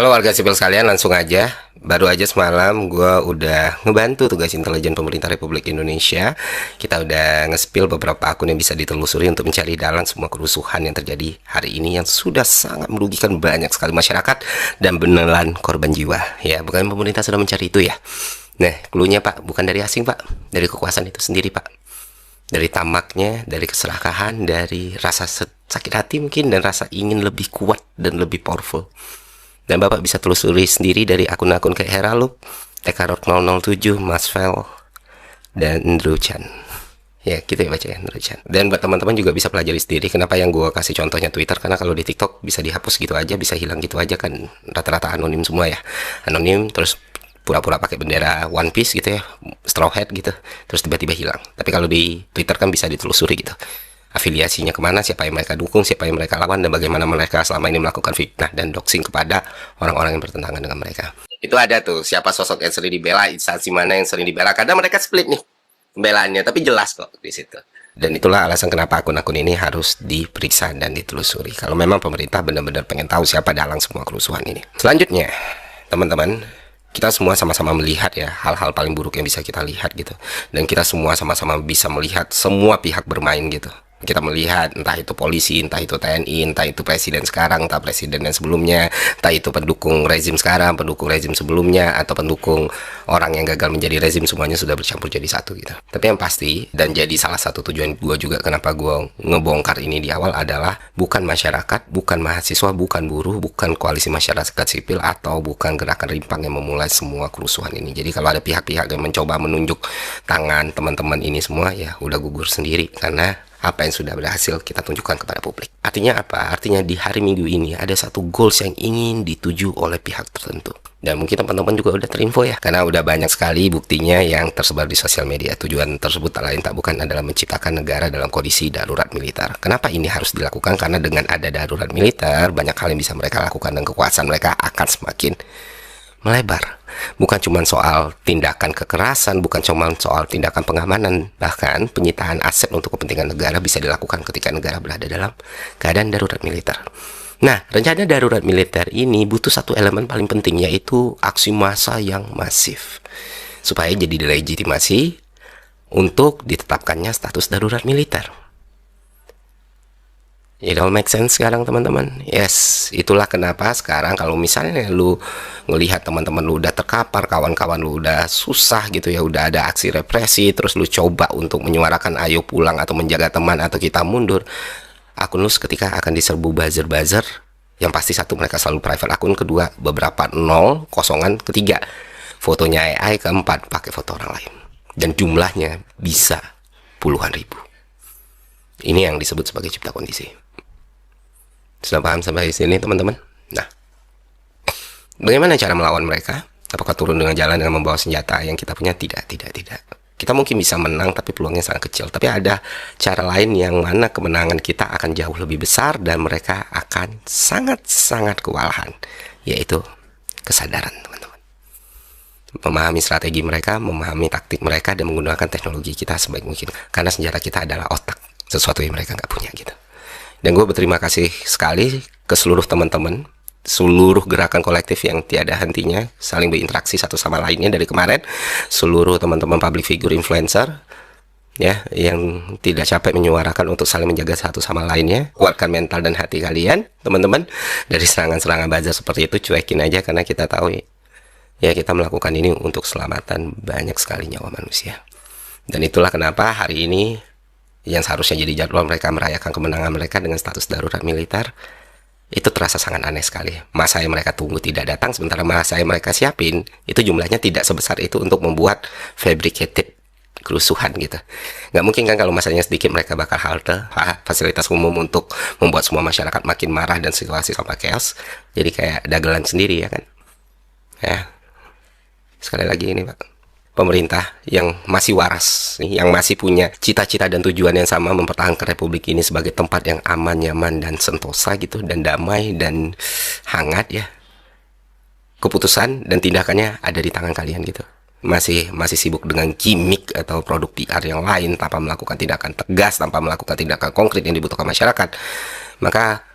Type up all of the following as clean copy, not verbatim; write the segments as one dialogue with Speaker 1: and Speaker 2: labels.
Speaker 1: Halo warga sipil sekalian, langsung aja. Baru aja semalam gue udah ngebantu tugas intelijen pemerintah Republik Indonesia. Kita udah nge-spill beberapa akun yang bisa ditelusuri untuk mencari dalang semua kerusuhan yang terjadi hari ini yang sudah sangat merugikan banyak sekali masyarakat dan beneran korban jiwa. Ya, bukan pemerintah sudah mencari itu ya. Nah, cluenya Pak, bukan dari asing Pak, dari kekuasaan itu sendiri Pak. Dari tamaknya, dari keserakahan, dari rasa sakit hati mungkin, dan rasa ingin lebih kuat dan lebih powerful. Dan Bapak bisa telusuri sendiri dari akun-akun kayak Heralup, Tekarot 007, Masvel, dan Ndru Chan. Ya, gitu ya baca ya, Ndru Chan. Dan buat teman-teman juga bisa pelajari sendiri kenapa yang gue kasih contohnya Twitter, karena kalau di TikTok bisa dihapus gitu aja, bisa hilang gitu aja kan, rata-rata anonim semua ya. Anonim, terus pura-pura pakai bendera One Piece gitu ya, Straw Hat gitu, terus tiba-tiba hilang. Tapi kalau di Twitter kan bisa ditelusuri gitu, afiliasinya kemana, siapa yang mereka dukung, siapa yang mereka lawan, dan bagaimana mereka selama ini melakukan fitnah dan doxing kepada orang-orang yang bertentangan dengan mereka. Itu ada tuh, siapa sosok yang sering dibela, instansi mana yang sering dibela, kadang mereka split nih pembelaannya, tapi jelas kok di situ. Dan itulah alasan kenapa akun-akun ini harus diperiksa dan ditelusuri, kalau memang pemerintah benar-benar pengen tahu siapa dalang semua kerusuhan ini. Selanjutnya, teman-teman, kita semua sama-sama melihat ya hal-hal paling buruk yang bisa kita lihat gitu, dan kita semua sama-sama bisa melihat semua pihak bermain gitu. Kita melihat entah itu polisi, entah itu TNI, entah itu presiden sekarang, entah presiden yang sebelumnya, entah itu pendukung rezim sekarang, pendukung rezim sebelumnya, atau pendukung orang yang gagal menjadi rezim, semuanya sudah bercampur jadi satu gitu. Tapi yang pasti, dan jadi salah satu tujuan gue juga kenapa gue ngebongkar ini di awal adalah bukan masyarakat, bukan mahasiswa, bukan buruh, bukan koalisi masyarakat sipil, atau bukan gerakan rimpang yang memulai semua kerusuhan ini. Jadi kalau ada pihak-pihak yang mencoba menunjuk tangan teman-teman ini semua, ya udah gugur sendiri, karena apa yang sudah berhasil kita tunjukkan kepada publik. Artinya apa? Artinya di hari Minggu ini ada satu goals yang ingin dituju oleh pihak tertentu. Dan mungkin teman-teman juga udah terinfo ya, karena udah banyak sekali buktinya yang tersebar di sosial media. Tujuan tersebut tak lain tak bukan adalah menciptakan negara dalam kondisi darurat militer. Kenapa ini harus dilakukan? Karena dengan ada darurat militer, banyak hal yang bisa mereka lakukan dan kekuasaan mereka akan semakin melebar. Bukan cuma soal tindakan kekerasan, bukan cuma soal tindakan pengamanan, bahkan penyitaan aset untuk kepentingan negara bisa dilakukan ketika negara berada dalam keadaan darurat militer. Nah, rencana darurat militer ini butuh satu elemen paling penting, yaitu aksi massa yang masif, supaya jadi delegitimasi untuk ditetapkannya status darurat militer. It all make sense sekarang teman-teman. Yes, itulah kenapa sekarang kalau misalnya lu ngelihat teman-teman lu udah terkapar, kawan-kawan lu udah susah gitu ya, udah ada aksi represi, terus lu coba untuk menyuarakan ayo pulang atau menjaga teman atau kita mundur, akun lu seketika akan diserbu buzzer-buzzer. Yang pasti satu, mereka selalu private akun, kedua beberapa nol, kosongan, ketiga fotonya AI, keempat pakai foto orang lain. Dan jumlahnya bisa puluhan ribu. Ini yang disebut sebagai cipta kondisi. Sudah paham sampai sini teman-teman? Nah, bagaimana cara melawan mereka? Apakah turun dengan jalan dengan membawa senjata yang kita punya? Tidak. Kita mungkin bisa menang, tapi peluangnya sangat kecil. Tapi ada cara lain yang mana kemenangan kita akan jauh lebih besar dan mereka akan sangat-sangat kewalahan, yaitu kesadaran teman-teman. Memahami strategi mereka, memahami taktik mereka, dan menggunakan teknologi kita sebaik mungkin. Karena senjata kita adalah otak, sesuatu yang mereka nggak punya gitu. Dan gue berterima kasih sekali ke seluruh teman-teman, seluruh gerakan kolektif yang tiada hentinya saling berinteraksi satu sama lainnya dari kemarin, seluruh teman-teman public figure influencer ya yang tidak capek menyuarakan untuk saling menjaga satu sama lainnya. Kuatkan mental dan hati kalian teman-teman, dari serangan-serangan buzzer seperti itu cuekin aja, karena kita tahu ya kita melakukan ini untuk keselamatan banyak sekali nyawa manusia. Dan itulah kenapa hari ini yang seharusnya jadi jadwal mereka merayakan kemenangan mereka dengan status darurat militer, itu terasa sangat aneh sekali. Masa yang mereka tunggu tidak datang, sementara masa yang mereka siapin itu jumlahnya tidak sebesar itu untuk membuat fabricated kerusuhan gitu. Nggak mungkin kan kalau masanya sedikit mereka bakal halte fasilitas umum untuk membuat semua masyarakat makin marah dan situasi sama chaos. Jadi kayak dagelan sendiri ya kan. Ya, sekali lagi ini Pak, pemerintah yang masih waras, yang masih punya cita-cita dan tujuan yang sama, mempertahankan republik ini sebagai tempat yang aman, nyaman, dan sentosa gitu, dan damai, dan hangat ya. Keputusan dan tindakannya ada di tangan kalian gitu. Masih sibuk dengan gimmick atau produk PR yang lain, tanpa melakukan tindakan tegas, tanpa melakukan tindakan konkret yang dibutuhkan masyarakat, maka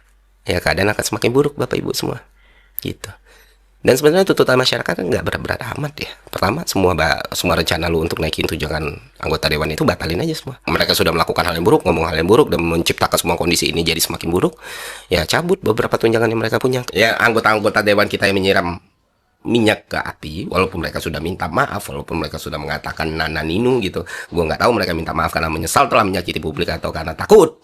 Speaker 1: ya keadaan akan semakin buruk Bapak Ibu semua gitu. Dan sebenarnya tuntutan masyarakat kan nggak berat-berat amat ya. Pertama, semua rencana lu untuk naikin tunjangan anggota dewan itu batalin aja semua. Mereka sudah melakukan hal yang buruk, ngomong hal yang buruk, dan menciptakan semua kondisi ini jadi semakin buruk. Ya cabut beberapa tunjangan yang mereka punya. Ya anggota-anggota dewan kita yang menyiram minyak ke api, walaupun mereka sudah minta maaf, walaupun mereka sudah mengatakan nananinu gitu. Gue nggak tahu mereka minta maaf karena menyesal telah menyakiti publik atau karena takut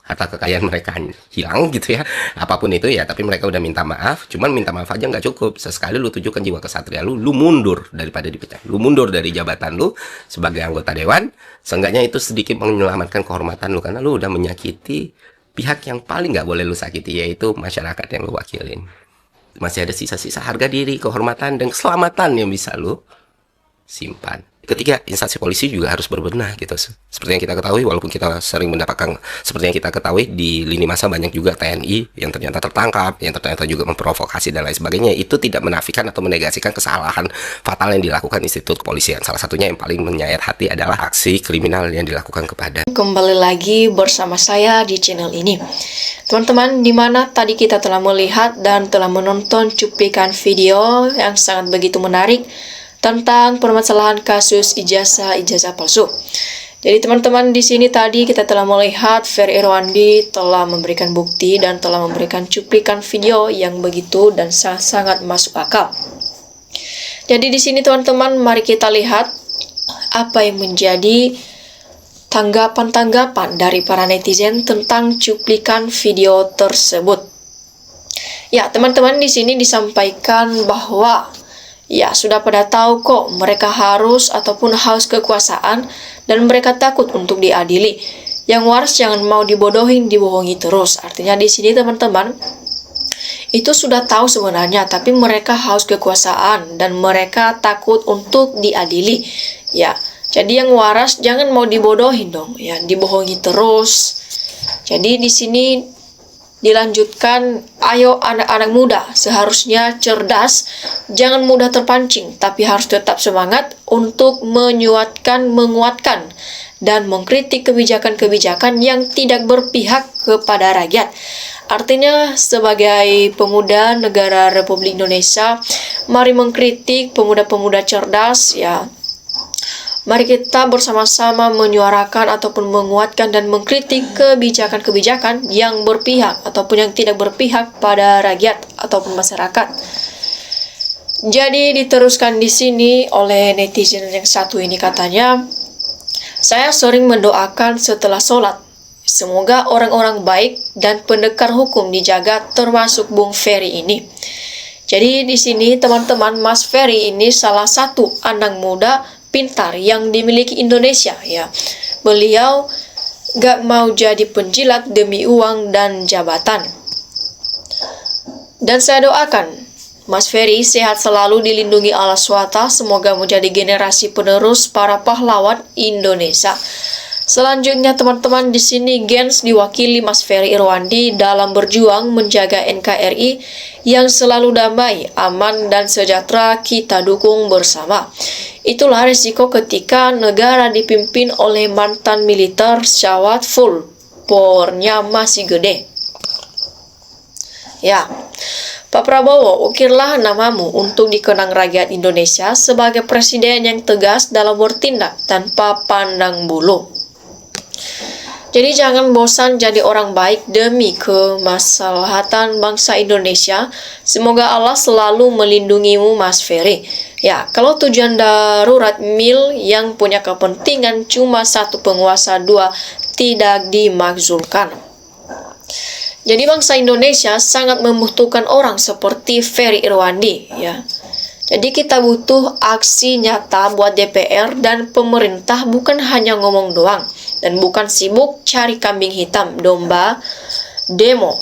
Speaker 1: harta kekayaan mereka hilang gitu ya, apapun itu ya. Tapi mereka udah minta maaf, cuman minta maaf aja nggak cukup. Sesekali lu tunjukkan jiwa kesatria lu mundur daripada dipecat, lu mundur dari jabatan lu sebagai anggota dewan. Seenggaknya itu sedikit menyelamatkan kehormatan lu, karena lu udah menyakiti pihak yang paling nggak boleh lu sakiti, yaitu masyarakat yang lu wakilin. Masih ada sisa-sisa harga diri, kehormatan, dan keselamatan yang bisa lu simpan. Ketiga, instansi polisi juga harus berbenah gitu. Seperti yang kita ketahui, walaupun kita sering mendapatkan, seperti yang kita ketahui di lini masa banyak juga TNI yang ternyata tertangkap, yang ternyata juga memprovokasi dan lain sebagainya. Itu tidak menafikan atau menegasikan kesalahan fatal yang dilakukan institut kepolisian. Salah satunya yang paling menyayat hati adalah aksi kriminal yang dilakukan kepada.
Speaker 2: Kembali lagi bersama saya di channel ini. Teman-teman, dimana tadi kita telah melihat dan telah menonton cuplikan video yang sangat begitu menarik tentang permasalahan kasus ijazah palsu. Jadi teman-teman, di sini tadi kita telah melihat Ferry Irwandi telah memberikan bukti dan telah memberikan cuplikan video yang begitu dan sangat masuk akal. Jadi di sini teman-teman, mari kita lihat apa yang menjadi tanggapan-tanggapan dari para netizen tentang cuplikan video tersebut. Ya, teman-teman, di sini disampaikan bahwa ya, sudah pada tahu kok mereka harus ataupun haus kekuasaan dan mereka takut untuk diadili. Yang waras jangan mau dibodohin, dibohongi terus. Artinya di sini teman-teman, itu sudah tahu sebenarnya, tapi mereka haus kekuasaan dan mereka takut untuk diadili. Ya, jadi yang waras jangan mau dibodohin dong, ya, dibohongi terus. Jadi di sini dilanjutkan, ayo anak-anak muda seharusnya cerdas, jangan mudah terpancing, tapi harus tetap semangat untuk menguatkan dan mengkritik kebijakan-kebijakan yang tidak berpihak kepada rakyat. Artinya sebagai pemuda negara Republik Indonesia, mari mengkritik pemuda-pemuda cerdas ya. Mari kita bersama-sama menyuarakan ataupun menguatkan dan mengkritik kebijakan-kebijakan yang berpihak ataupun yang tidak berpihak pada rakyat ataupun masyarakat. Jadi diteruskan di sini oleh netizen yang satu ini, katanya, saya sering mendoakan setelah sholat, semoga orang-orang baik dan pendekar hukum dijaga, termasuk Bung Ferry ini. Jadi di sini teman-teman, Mas Ferry ini salah satu anak muda pintar yang dimiliki Indonesia ya. Beliau gak mau jadi penjilat demi uang dan jabatan. Dan saya doakan Mas Ferry sehat selalu, dilindungi Allah SWT, semoga menjadi generasi penerus para pahlawan Indonesia. Selanjutnya teman-teman, di sini Gens diwakili Mas Ferry Irwandi dalam berjuang menjaga NKRI yang selalu damai, aman dan sejahtera, kita dukung bersama. Itulah risiko ketika negara dipimpin oleh mantan militer syawat full, pornya masih gede. Ya, Pak Prabowo, ukirlah namamu untuk dikenang rakyat Indonesia sebagai presiden yang tegas dalam bertindak tanpa pandang bulu. Jadi jangan bosan jadi orang baik demi kemaslahatan bangsa Indonesia. Semoga Allah selalu melindungimu, Mas Ferry. Ya, kalau tujuan darurat mil yang punya kepentingan cuma satu penguasa, dua tidak dimakzulkan. Jadi bangsa Indonesia sangat membutuhkan orang seperti Ferry Irwandi, ya. Jadi kita butuh aksi nyata buat DPR dan pemerintah, bukan hanya ngomong doang. Dan bukan sibuk cari kambing hitam, domba, demo.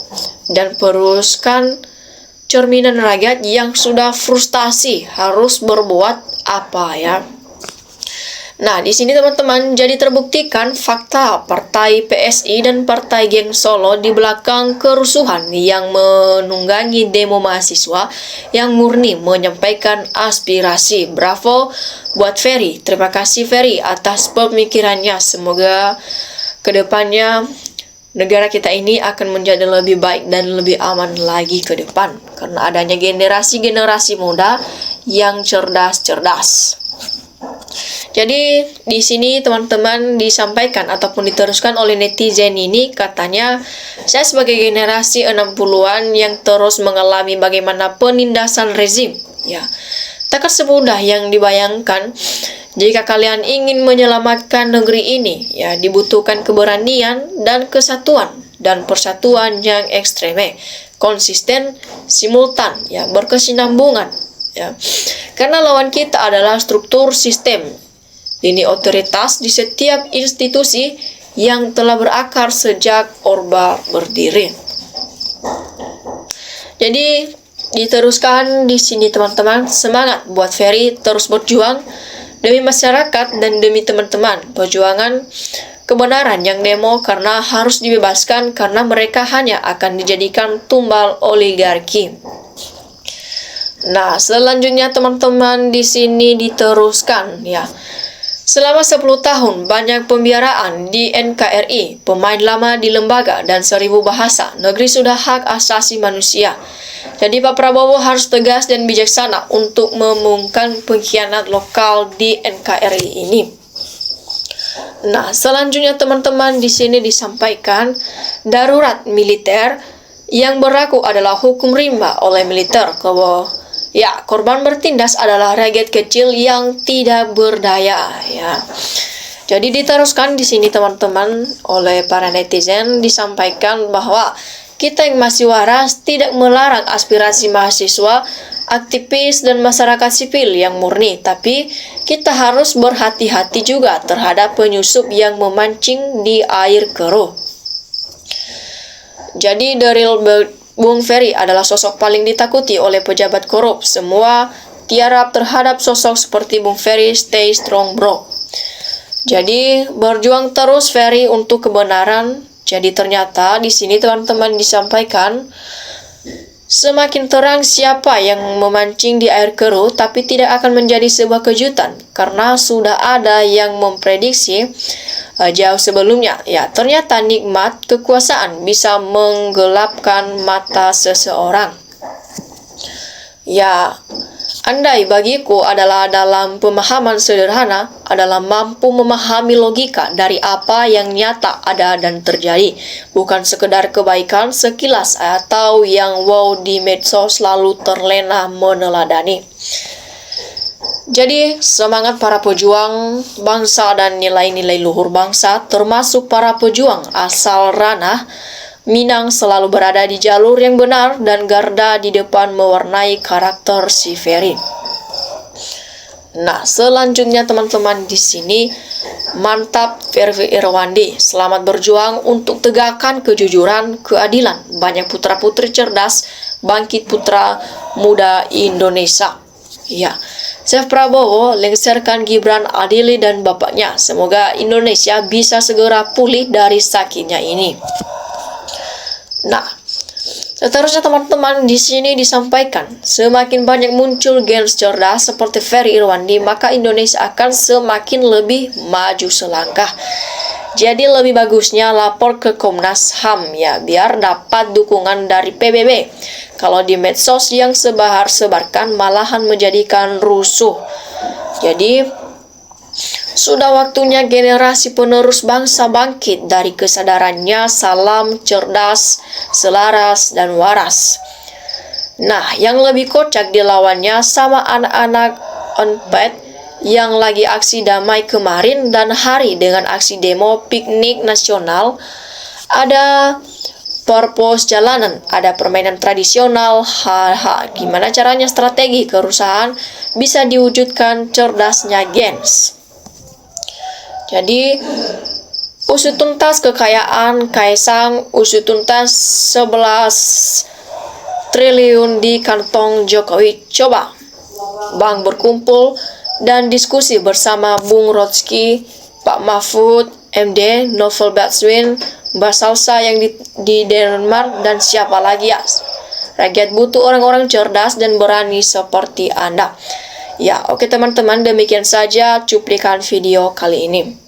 Speaker 2: Dan teruskan cerminan rakyat yang sudah frustasi harus berbuat apa ya. Nah, di sini teman-teman, jadi terbuktikan fakta Partai PSI dan Partai Geng Solo di belakang kerusuhan yang menunggangi demo mahasiswa yang murni menyampaikan aspirasi. Bravo buat Ferry. Terima kasih Ferry atas pemikirannya. Semoga kedepannya negara kita ini akan menjadi lebih baik dan lebih aman lagi ke depan. karena adanya generasi-generasi muda yang cerdas-cerdas. Jadi di sini teman-teman disampaikan ataupun diteruskan oleh netizen ini, katanya, saya sebagai generasi 60-an yang terus mengalami bagaimana penindasan rezim, ya. Takkan semudah yang dibayangkan. Jika kalian ingin menyelamatkan negeri ini, ya, dibutuhkan keberanian dan kesatuan dan persatuan yang ekstreme, konsisten, simultan, ya, berkesinambungan, ya. Karena lawan kita adalah struktur sistem, ini otoritas di setiap institusi yang telah berakar sejak Orba berdiri. Jadi diteruskan di sini teman-teman, semangat buat Ferry terus berjuang demi masyarakat dan demi teman-teman. Perjuangan kebenaran yang demo karena harus dibebaskan karena mereka hanya akan dijadikan tumbal oligarki. Nah, selanjutnya teman-teman di sini diteruskan, ya. Selama 10 tahun banyak pembiaraan di NKRI, pemain lama di lembaga dan 1000 bahasa. Negeri sudah hak asasi manusia. Jadi Pak Prabowo harus tegas dan bijaksana untuk mengumumkan pengkhianat lokal di NKRI ini. Nah, selanjutnya teman-teman di sini disampaikan darurat militer yang berlaku adalah hukum rimba oleh militer. Ya, korban bertindas adalah rakyat kecil yang tidak berdaya, ya. Jadi diteruskan di sini teman-teman oleh para netizen disampaikan bahwa kita yang masih waras tidak melarang aspirasi mahasiswa, aktivis dan masyarakat sipil yang murni, tapi kita harus berhati-hati juga terhadap penyusup yang memancing di air keruh. Jadi dari Bung Ferry adalah sosok paling ditakuti oleh pejabat korup. Semua tiarap terhadap sosok seperti Bung Ferry, stay strong bro. Jadi berjuang terus Ferry untuk kebenaran. Jadi ternyata di sini teman-teman disampaikan semakin terang siapa yang memancing di air keruh, tapi tidak akan menjadi sebuah kejutan karena sudah ada yang memprediksi jauh sebelumnya. Ya, ternyata nikmat kekuasaan bisa menggelapkan mata seseorang. Ya, andai bagiku adalah dalam pemahaman sederhana adalah mampu memahami logika dari apa yang nyata ada dan terjadi, bukan sekedar kebaikan sekilas atau yang wow di medsos lalu terlena meneladani. Jadi semangat para pejuang bangsa dan nilai-nilai luhur bangsa, termasuk para pejuang asal ranah Minang, selalu berada di jalur yang benar dan garda di depan mewarnai karakter si Ferry. Nah, selanjutnya teman-teman di sini, mantap Ferry Irwandi, selamat berjuang untuk tegakkan kejujuran, keadilan. Banyak putra-putri cerdas, bangkit putra muda Indonesia. Ya, Chef Prabowo lengserkan Gibran, adili dan bapaknya. Semoga Indonesia bisa segera pulih dari sakitnya ini. Nah, seterusnya teman-teman di sini disampaikan, semakin banyak muncul gens cerdas seperti Ferry Irwandi, maka Indonesia akan semakin lebih maju selangkah. Jadi lebih bagusnya lapor ke Komnas HAM, ya, biar dapat dukungan dari PBB. Kalau di medsos yang sebar-sebarkan malahan menjadikan rusuh. Jadi sudah waktunya generasi penerus bangsa bangkit dari kesadarannya. Salam cerdas, selaras, dan waras. Nah, yang lebih kocak dilawannya sama anak-anak onped yang lagi aksi damai kemarin dan hari dengan aksi demo piknik nasional. Ada purpose jalanan, ada permainan tradisional, gimana caranya strategi kerusahaan bisa diwujudkan cerdasnya gens. Jadi usut tuntas kekayaan Kaisang, usut tuntas 11 triliun di kantong Jokowi. Coba Bang berkumpul dan diskusi bersama Bung Rotsky, Pak Mahfud, MD, Novel Baswedan, Mbak Salsa yang di Denmark, dan siapa lagi ya. Rakyat butuh orang-orang cerdas dan berani seperti Anda. Ya, oke teman-teman, demikian saja cuplikan video kali ini.